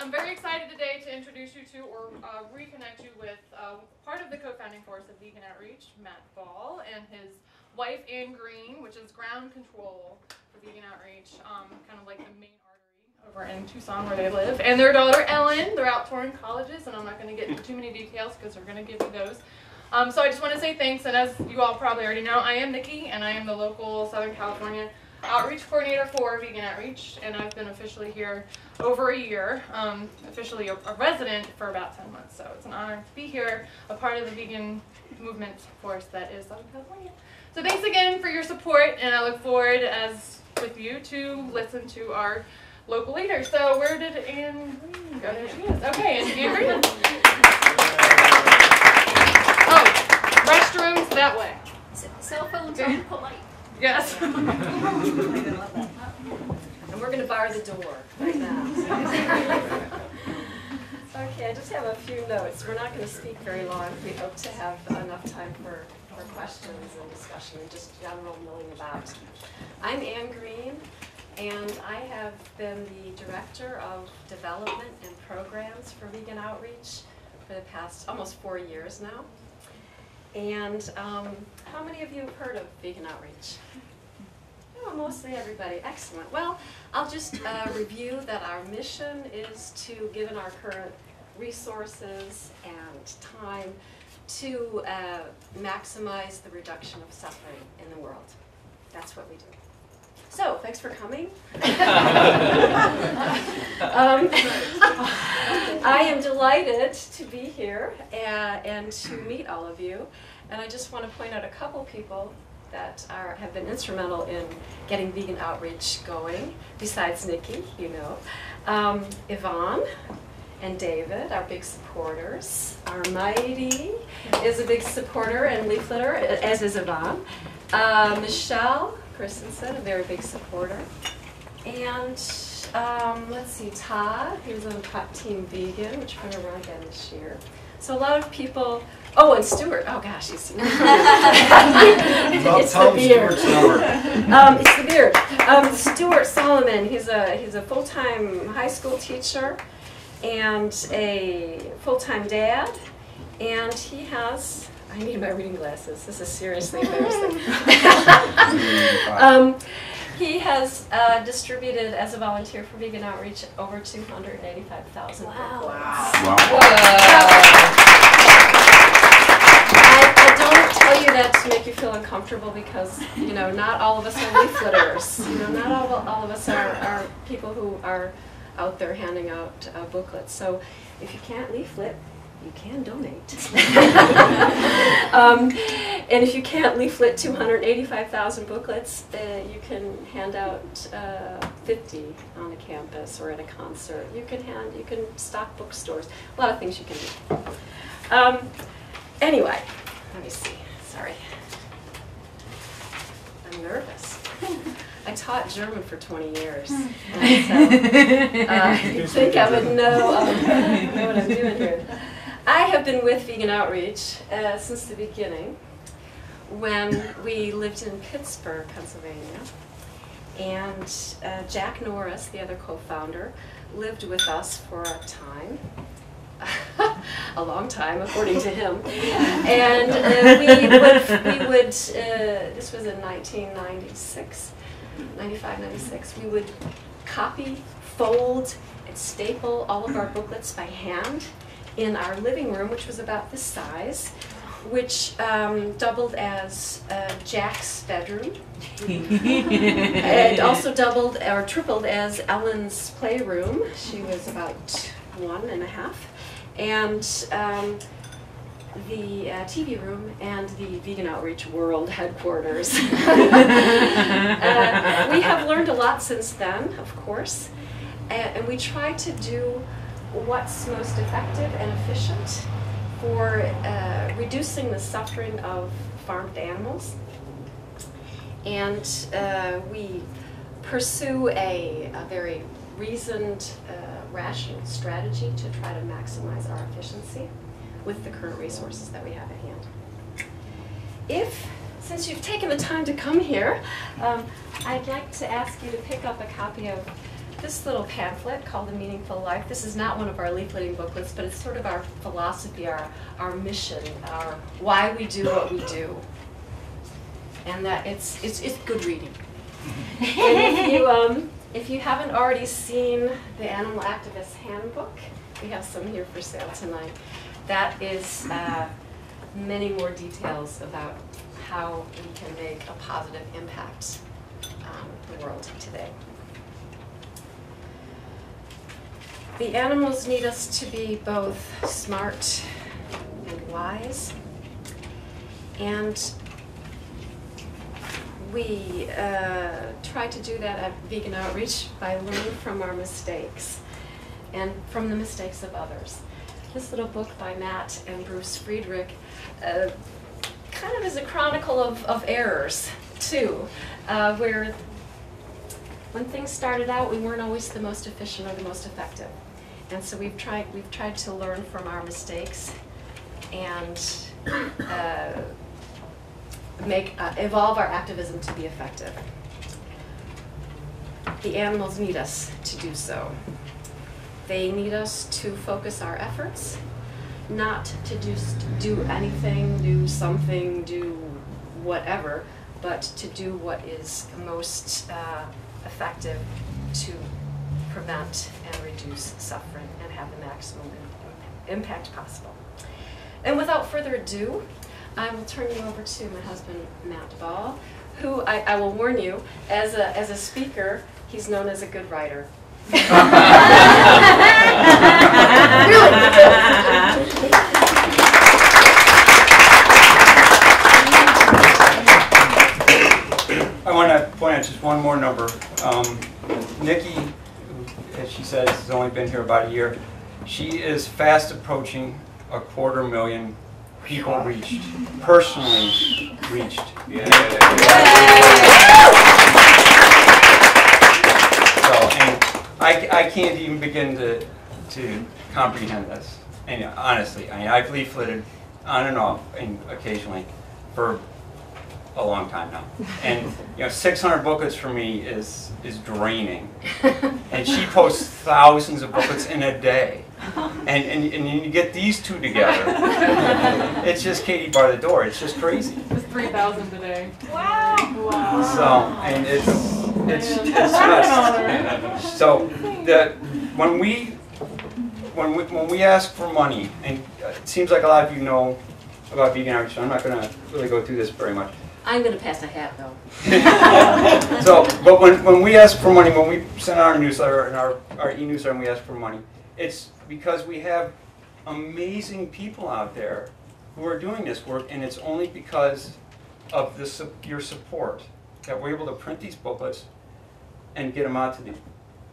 I'm very excited today to introduce you to, or reconnect you with, part of the co-founding force of Vegan Outreach, Matt Ball, and his wife, Ann Green, which is ground control for Vegan Outreach, kind of like the main artery over in Tucson where they live, and their daughter, Ellen. They're out touring colleges, and I'm not going to get into too many details because they're going to give you those. So I just want to say thanks, and as you all probably already know, I am Nikki, and I am the local Southern California Outreach Coordinator for Vegan Outreach, and I've been officially here over a year, officially a resident for about 10 months, so it's an honor to be here, a part of the vegan movement force that is Southern California. So thanks again for your support, and I look forward, as with you, to listen to our local leaders. So where did Ann Green go? There she is. Okay, Ann Green. Oh, restrooms that way. Cell phones on polite. Yes. And we're going to bar the door right now. Okay, I just have a few notes. We're not going to speak very long. We hope to have enough time for questions and discussion and just general milling about. I'm Ann Green, and I have been the Director of Development and Programs for Vegan Outreach for the past almost 4 years now. And how many of you have heard of Vegan Outreach? Oh, mostly everybody. Excellent. Well, I'll just review that our mission is to, given our current resources and time, to maximize the reduction of suffering in the world. That's what we do. So, thanks for coming. I am delighted to be here and to meet all of you. And I just want to point out a couple people that have been instrumental in getting Vegan Outreach going, besides Nikki, you know. Yvonne and David are big supporters. Armighty is a big supporter and leafleter, as is Yvonne. Michelle Christensen, a very big supporter. And let's see, Todd, he was on Team Vegan, which we're going to run again this year. So a lot of people, oh, and Stuart, oh gosh, he's it's the beard. It's the beard. Stuart Solomon, he's a full-time high school teacher and a full-time dad, and he has, I need my reading glasses, this is seriously embarrassing. He has distributed, as a volunteer for Vegan Outreach, over 285,000 booklets. Wow. I don't tell you that to make you feel uncomfortable because, you know, not all of us are leafleters. You know, not all of us are people who are out there handing out booklets. So if you can't leaflet, you can donate. And if you can't leaflet 285,000 booklets, you can hand out 50 on a campus or at a concert. You can stock bookstores. A lot of things you can do. Anyway, let me see. Sorry. I'm nervous. I taught German for 20 years. And so, you'd think I would know what I'm doing here. I have been with Vegan Outreach since the beginning, when we lived in Pittsburgh, Pennsylvania, and Jack Norris, the other co-founder, lived with us for a time, a long time, according to him, and we would this was in 1996, 95, 96, we would copy, fold, and staple all of our booklets by hand in our living room, which was about this size, which doubled as Jack's bedroom. It also doubled or tripled as Ellen's playroom. She was about 1.5. And the TV room and the Vegan Outreach World headquarters. We have learned a lot since then, of course, and we try to do what's most effective and efficient for reducing the suffering of farmed animals. And we pursue a very reasoned, rational strategy to try to maximize our efficiency with the current resources that we have at hand. Since you've taken the time to come here, I'd like to ask you to pick up a copy of this little pamphlet called A Meaningful Life. This is not one of our leafleting booklets, but it's sort of our philosophy, our mission, our why we do what we do. And that it's good reading. And if you haven't already seen the Animal Activist Handbook, we have some here for sale tonight. That is many more details about how we can make a positive impact on the world today. The animals need us to be both smart and wise, and we try to do that at Vegan Outreach by learning from our mistakes and from the mistakes of others. This little book by Matt and Bruce Friedrich kind of is a chronicle of errors, too, where when things started out, we weren't always the most efficient or the most effective. And so we've tried to learn from our mistakes and evolve our activism to be effective. The animals need us to do so. They need us to focus our efforts, not to just do anything, do something, do whatever, but to do what is most effective to prevent and reduce suffering and have the maximum impact possible. And without further ado, I will turn you over to my husband, Matt Ball, who I will warn you, as a speaker, he's known as a good writer. Really good. I want to point out just one more number. Nikki, as she says, has only been here about a year. She is fast approaching 250,000 people reached, personally reached. Yeah. So, and I can't even begin to comprehend this. And honestly, I mean, I've leafleted on and off, and occasionally, for a long time now. And 600 booklets for me is draining. And she posts thousands of booklets in a day. And you get these two together, it's just Katie bar the door. It's just crazy. It's 3,000 today. Wow! Wow. So, and it's just so when we ask for money, and it seems like a lot of you know about Vegan Outreach, so I'm not going to really go through this very much. I'm going to pass a hat, though. So, but when we ask for money, when we send out our newsletter and our e-newsletter and we ask for money, it's because we have amazing people out there who are doing this work, and it's only because of your support that we're able to print these booklets and get them out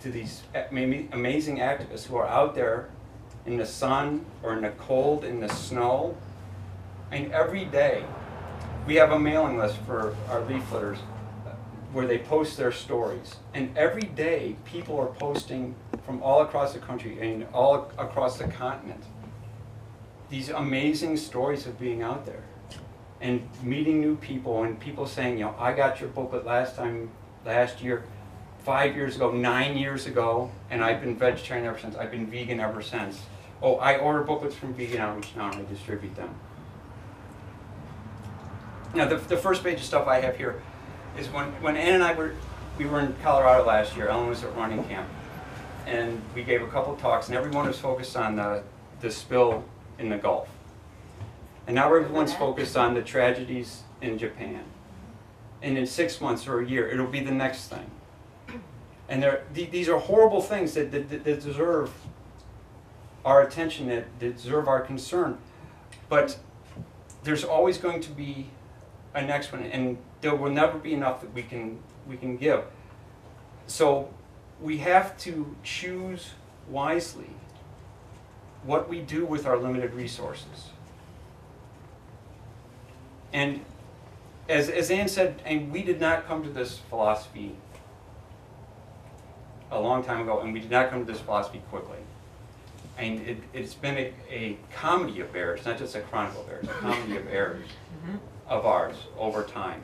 to these amazing activists who are out there in the sun or in the cold, in the snow. I mean, every day we have a mailing list for our leafleters where they post their stories. And every day people are posting from all across the country and all across the continent these amazing stories of being out there and meeting new people, and people saying, I got your booklet last year, 5 years ago, 9 years ago, and I've been vegetarian ever since. I've been vegan ever since. Oh, I order booklets from Vegan Outreach now and I distribute them. Now, the first page of stuff I have here is when Ann and I were in Colorado last year. Ellen was at running camp, and we gave a couple talks, and everyone was focused on the spill in the Gulf. And now everyone's focused on the tragedies in Japan. And in 6 months or a year, it'll be the next thing. And these are horrible things that deserve our attention, that deserve our concern. But there's always going to be a next one, and there will never be enough that we can give. So we have to choose wisely what we do with our limited resources. And as Ann said, and we did not come to this philosophy a long time ago, and we did not come to this philosophy quickly. And it's been a comedy of errors, not just a chronicle of errors, a comedy of errors of ours over time.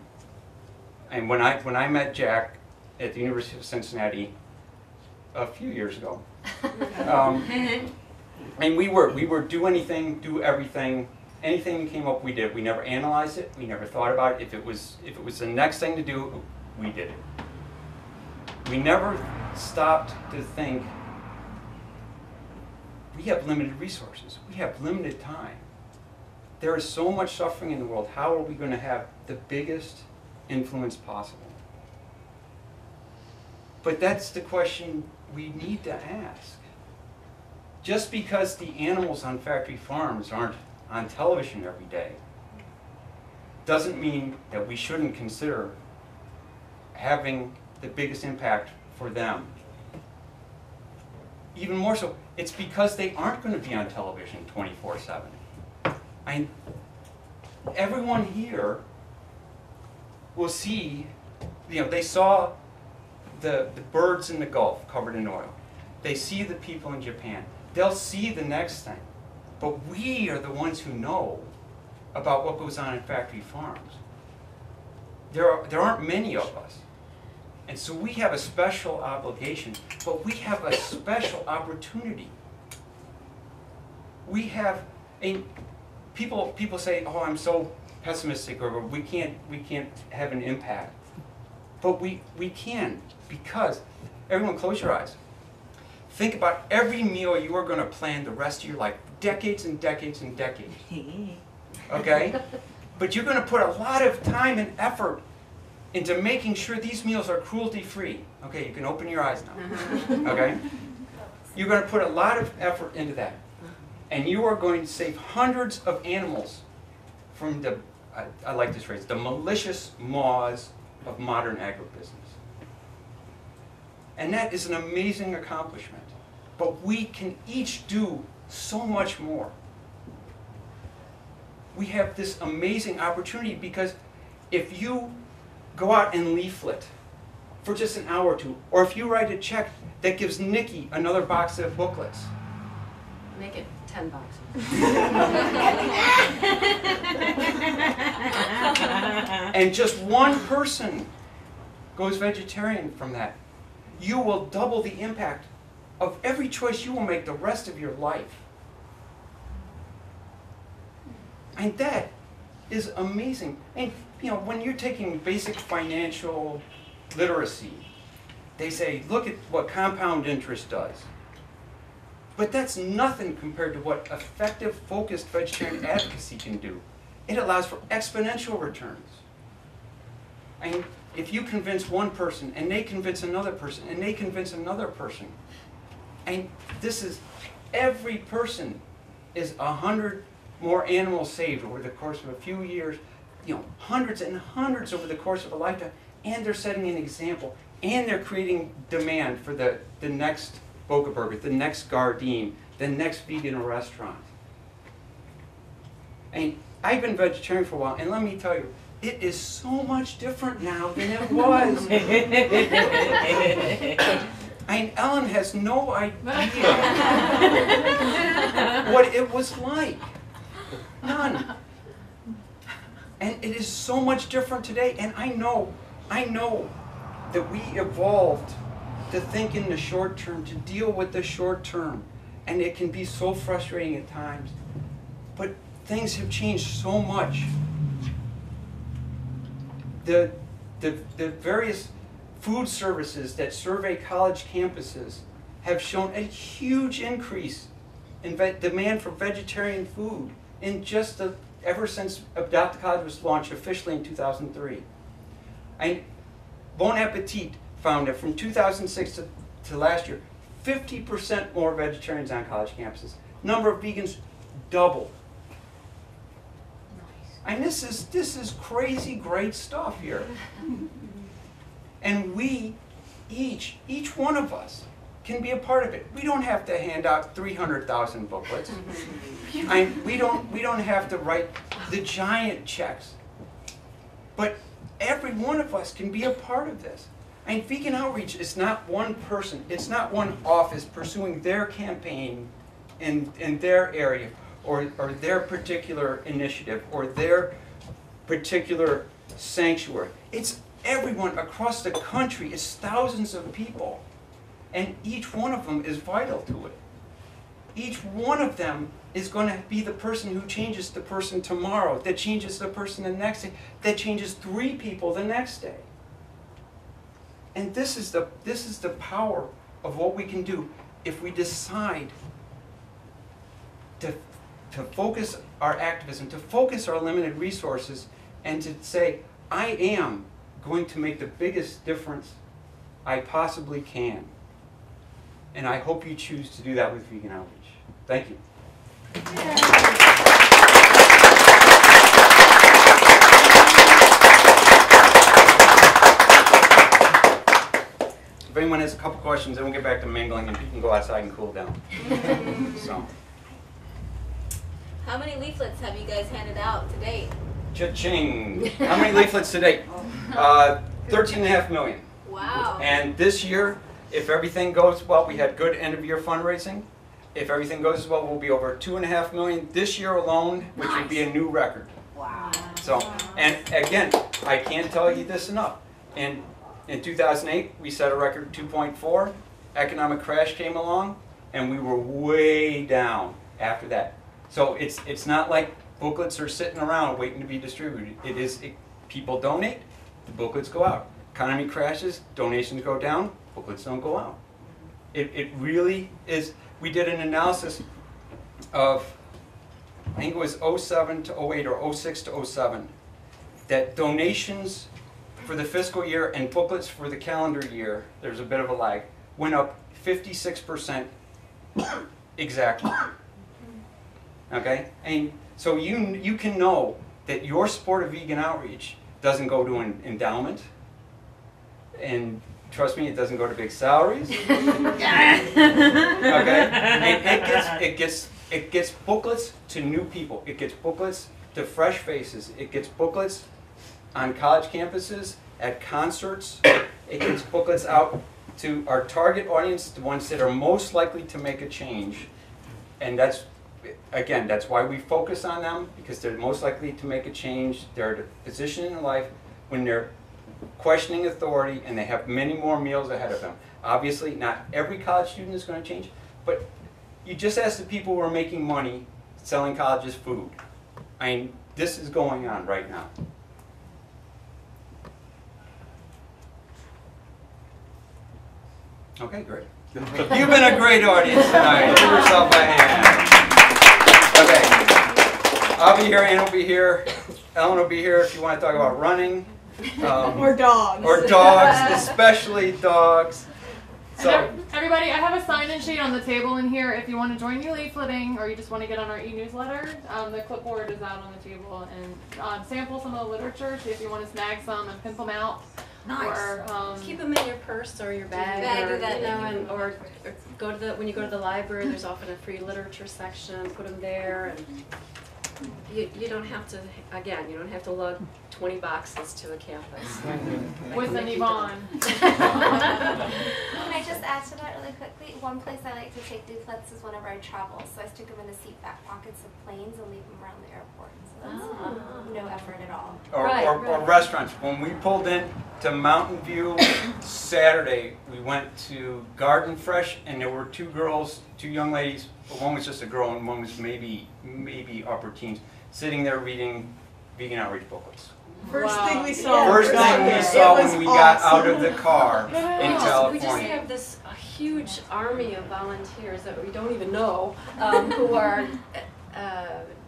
And when I met Jack at the University of Cincinnati a few years ago. And we were do anything, do everything. Anything came up, we did. We never analyzed it. We never thought about it. If it was the next thing to do, we did it. We never stopped to think, we have limited resources. We have limited time. There is so much suffering in the world. How are we going to have the biggest influence possible? But that's the question we need to ask. Just because the animals on factory farms aren't on television every day doesn't mean that we shouldn't consider having the biggest impact for them. Even more so, it's because they aren't going to be on television 24/7. Everyone here will see, they saw the birds in the Gulf covered in oil. They see the people in Japan. They'll see the next thing. But we are the ones who know about what goes on in factory farms. There aren't many of us. And so we have a special obligation, but we have a special opportunity. We have people say, oh, I'm so pessimistic, or we can't have an impact. But we can, because, everyone close your eyes. Think about every meal you are going to plan the rest of your life, decades and decades and decades. Okay? But you're going to put a lot of time and effort into making sure these meals are cruelty-free. Okay, you can open your eyes now. Okay? You're going to put a lot of effort into that. And you are going to save hundreds of animals from the, I like this phrase, the malicious maws of modern agribusiness. And that is an amazing accomplishment. But we can each do so much more. We have this amazing opportunity because if you go out and leaflet for just an hour or two, or if you write a check that gives Nikki another box of booklets. Make it 10 boxes. And just one person goes vegetarian from that, you will double the impact of every choice you will make the rest of your life. And that is amazing. And when you're taking basic financial literacy, they say, look at what compound interest does. But that's nothing compared to what effective, focused vegetarian advocacy can do. It allows for exponential returns. And if you convince one person, and they convince another person, and they convince another person, and this is, every person is 100 more animals saved over the course of a few years, hundreds and hundreds over the course of a lifetime, and they're setting an example, and they're creating demand for the next Boca Burger, the next Gardein, the next vegan restaurant. And I've been vegetarian for a while, and let me tell you, it is so much different now than it was. And Ellen has no idea what it was like. None. And it is so much different today. And I know that we evolved to think in the short term, to deal with the short term. And it can be so frustrating at times. But things have changed so much. The various food services that survey college campuses have shown a huge increase in demand for vegetarian food in ever since Adopt a College was launched officially in 2003. And Bon Appetit found that from 2006 to last year, 50% more vegetarians on college campuses. Number of vegans doubled. And this is crazy great stuff here. And we, each one of us, can be a part of it. We don't have to hand out 300,000 booklets. We don't have to write the giant checks. But every one of us can be a part of this. And vegan outreach is not one person. It's not one office pursuing their campaign in their area, or their particular initiative, or their particular sanctuary. It's everyone across the country. It's thousands of people. And each one of them is vital to it. Each one of them is going to be the person who changes the person tomorrow, that changes the person the next day, that changes 3 people the next day. And this is the power of what we can do if we decide to focus our activism, to focus our limited resources, and to say, I am going to make the biggest difference I possibly can. And I hope you choose to do that with Vegan Outreach. Thank you. If anyone has a couple questions, then we'll get back to mingling and you can go outside and cool down. So. How many leaflets have you guys handed out to date? Cha-ching! How many leaflets to date? 13.5 million. Wow. And this year, if everything goes well, we had good end of year fundraising. If everything goes well, we'll be over 2.5 million this year alone, which would be a new record. Wow. So, and again, I can't tell you this enough. In 2008, we set a record 2.4. Economic crash came along, and we were way down after that. So it's not like booklets are sitting around waiting to be distributed. People donate, the booklets go out. Economy crashes, donations go down, booklets don't go out. It really is. We did an analysis of, I think it was 07 to 08 or 06 to 07, that donations for the fiscal year and booklets for the calendar year, there's a bit of a lag, went up 56% exactly. Okay? And so you can know that your support of Vegan Outreach doesn't go to an endowment, and trust me, it doesn't go to big salaries. Okay? And it gets booklets to new people. It gets booklets to fresh faces. It gets booklets on college campuses, at concerts. It gets booklets out to our target audience, the ones that are most likely to make a change. And that's, again, that's why we focus on them, because they're most likely to make a change. They're at a position in life when they're questioning authority and they have many more meals ahead of them. Obviously, not every college student is going to change, but you just ask the people who are making money selling colleges food. I mean, this is going on right now. Okay, great. You've been a great audience tonight. Give yourself a hand. Okay. I'll be here, Ann will be here, Ellen will be here if you want to talk about running. Or dogs. Or dogs, especially dogs. So, everybody, I have a sign-in sheet on the table in here. If you want to join your leafleting or you just want to get on our e-newsletter, the clipboard is out on the table. And sample some of the literature, see if you want to snag some and pimp them out. Nice. Or keep them in your purse or your bag, or, do that, you know, or go to the, when you go to the library, there's often a free literature section. Put them there, and you don't have to. Again, you don't have to lug 20 boxes to a campus. With an Yvonne. Can I just add to that really quickly? One place I like to take leaflets is whenever I travel. So I stick them in the seat back pockets of planes and leave them around the airport. So that's no effort at all. or restaurants. When we pulled in to Mountain View Saturday, we went to Garden Fresh, and there were 2 girls, 2 young ladies. One was just a girl, and one was maybe upper teens, sitting there reading Vegan Outreach booklets. First thing we saw. First thing we saw when we got out of the car in California. We just have this huge army of volunteers that we don't even know who are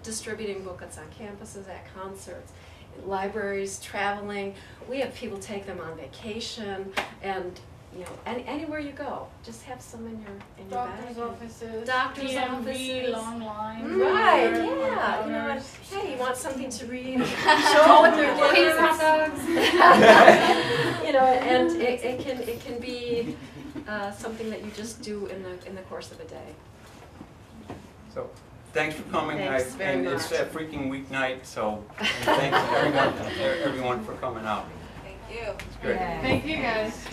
distributing booklets on campuses, at concerts, libraries, traveling. We have people take them on vacation, and you know, anywhere you go, just have some in your Doctor's bag. offices. Doctor's offices. Long lines. Right, yeah. You know, hey, you want something to read? Show with their hot dogs. You know, and it can be something that you just do in the course of a day. So, thanks for coming. Thanks very much. It's a freaking weeknight, so thanks to everyone for coming out. Thank you. It's great. Thank you guys.